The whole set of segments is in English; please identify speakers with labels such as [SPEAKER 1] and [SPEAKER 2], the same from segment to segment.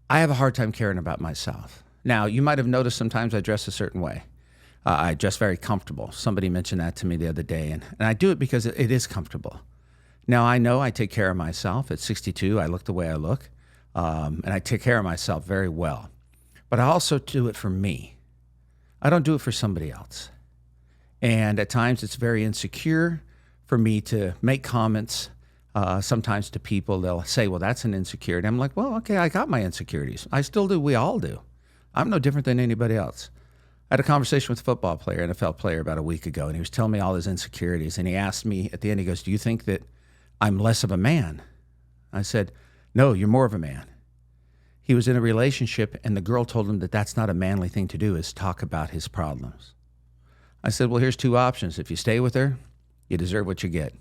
[SPEAKER 1] I have a hard time caring about myself. Now, you might have noticed sometimes I dress a certain way. I dress very comfortable. Somebody mentioned that to me the other day, and I do it because it is comfortable. Now, I know I take care of myself. At 62, I look the way I look, and I take care of myself very well. But I also do it for me. I don't do it for somebody else. And at times, it's very insecure for me to make comments. Sometimes to people, they'll say, well, that's an insecurity. I'm like, well, okay, I got my insecurities. I still do. We all do. I'm no different than anybody else. I had a conversation with a football player, NFL player, about a week ago, and he was telling me all his insecurities. And he asked me at the end, he goes, do you think that I'm less of a man? I said, no, you're more of a man. He was in a relationship, and the girl told him that that's not a manly thing to do, is talk about his problems. I said, well, here's two options. If you stay with her, you deserve what you get.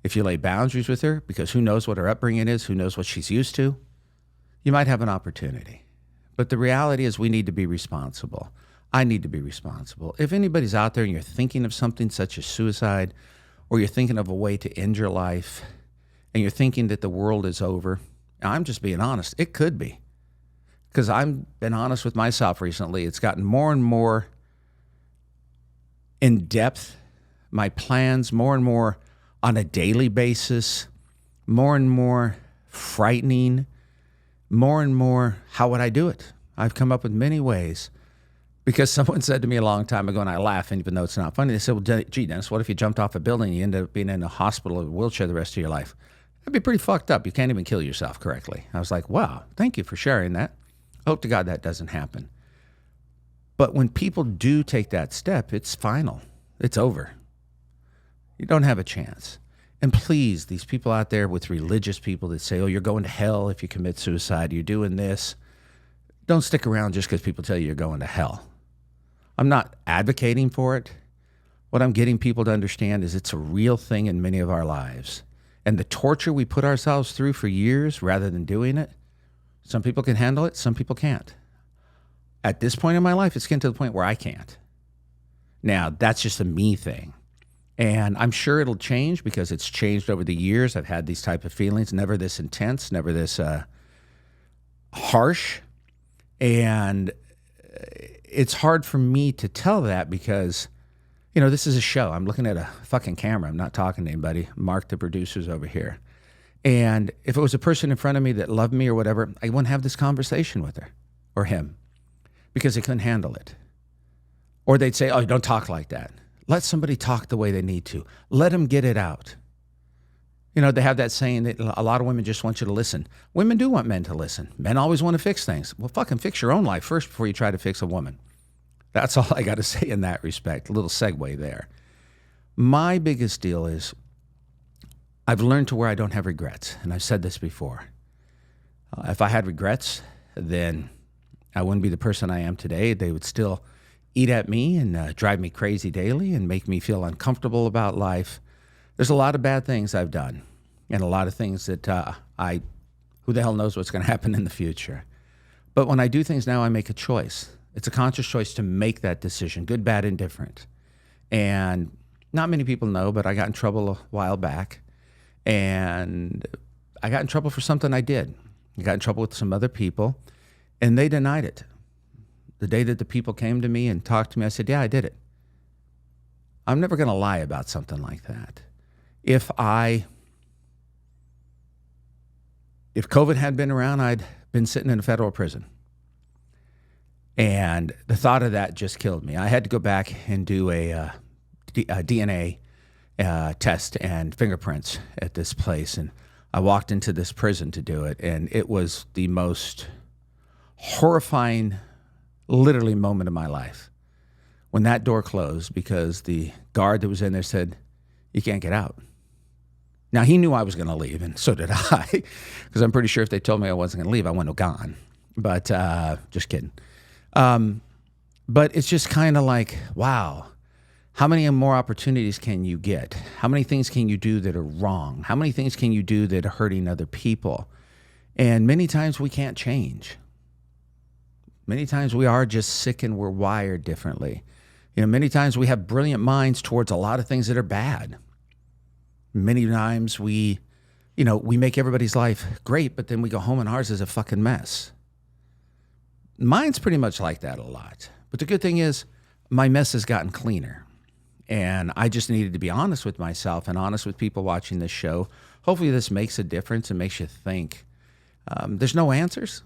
[SPEAKER 1] If you lay boundaries with her, because who knows what her upbringing is, who knows what she's used to, you might have an opportunity. But the reality is we need to be responsible. I need to be responsible. If anybody's out there and you're thinking of something such as suicide, or you're thinking of a way to end your life, and you're thinking that the world is over, I'm just being honest, it could be. Because I've been honest with myself recently. It's gotten more and more in depth, my plans more and more on a daily basis, more and more frightening, more and more, how would I do it? I've come up with many ways. Because someone said to me a long time ago, and I laugh, even though it's not funny, they said, well, gee, Dennis, what if you jumped off a building and you ended up being in a hospital or a wheelchair the rest of your life? That'd be pretty fucked up. You can't even kill yourself correctly. I was like, wow, thank you for sharing that. Hope to God that doesn't happen. But when people do take that step, it's final. It's over. You don't have a chance. And please, these people out there with religious people that say, oh, you're going to hell if you commit suicide, you're doing this. Don't stick around just because people tell you you're going to hell. I'm not advocating for it. What I'm getting people to understand is it's a real thing in many of our lives. And the torture we put ourselves through for years rather than doing it, some people can handle it, some people can't. At this point in my life, it's getting to the point where I can't. Now, that's just a me thing. And I'm sure it'll change because it's changed over the years. I've had these type of feelings, never this intense, never this harsh. And it's hard for me to tell that because, you know, this is a show. I'm looking at a fucking camera. I'm not talking to anybody. Mark, the producer's over here. And if it was a person in front of me that loved me or whatever, I wouldn't have this conversation with her or him because they couldn't handle it. Or they'd say, oh, don't talk like that. Let somebody talk the way they need to. Let them get it out. You know, they have that saying that a lot of women just want you to listen. Women do want men to listen. Men always want to fix things. Well, fucking fix your own life first before you try to fix a woman. That's all I got to say in that respect. A little segue there. My biggest deal is I've learned to where I don't have regrets. And I've said this before. If I had regrets, then I wouldn't be the person I am today. They would still eat at me and drive me crazy daily and make me feel uncomfortable about life. There's a lot of bad things I've done and a lot of things that who the hell knows what's going to happen in the future. But when I do things now, I make a choice. It's a conscious choice to make that decision, good, bad, indifferent. And not many people know, but I got in trouble a while back. And I got in trouble for something I did. I got in trouble with some other people, and they denied it. The day that the people came to me and talked to me, I said, yeah, I did it. I'm never going to lie about something like that. If COVID had been around, I'd been sitting in a federal prison. And the thought of that just killed me. I had to go back and do a DNA test and fingerprints at this place. And I walked into this prison to do it. And it was the most horrifying, literally, moment of my life when that door closed because the guard that was in there said, you can't get out. Now, he knew I was going to leave, and so did I, because I'm pretty sure if they told me I wasn't going to leave, I wouldn't have gone. But just kidding. But it's just kind of like, wow, how many more opportunities can you get? How many things can you do that are wrong? How many things can you do that are hurting other people? And many times we can't change. Many times we are just sick and we're wired differently. You know, many times we have brilliant minds towards a lot of things that are bad. Many times we make everybody's life great, but then we go home and ours is a fucking mess. Mine's pretty much like that a lot. But the good thing is my mess has gotten cleaner. And I just needed to be honest with myself and honest with people watching this show. Hopefully this makes a difference and makes you think. There's no answers.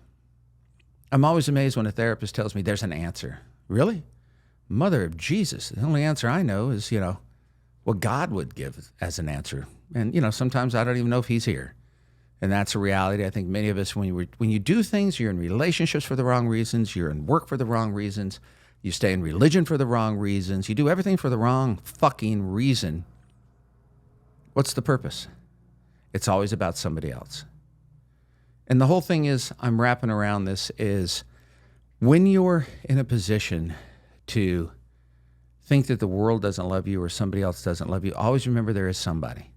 [SPEAKER 1] I'm always amazed when a therapist tells me there's an answer. Really? Mother of Jesus. The only answer I know is, what God would give as an answer. And, sometimes I don't even know if he's here. And that's a reality. I think many of us, when you do things, you're in relationships for the wrong reasons, you're in work for the wrong reasons, you stay in religion for the wrong reasons, you do everything for the wrong fucking reason. What's the purpose? It's always about somebody else. And the whole thing is, I'm wrapping around this, is when you're in a position to think that the world doesn't love you or somebody else doesn't love you, always remember there is somebody.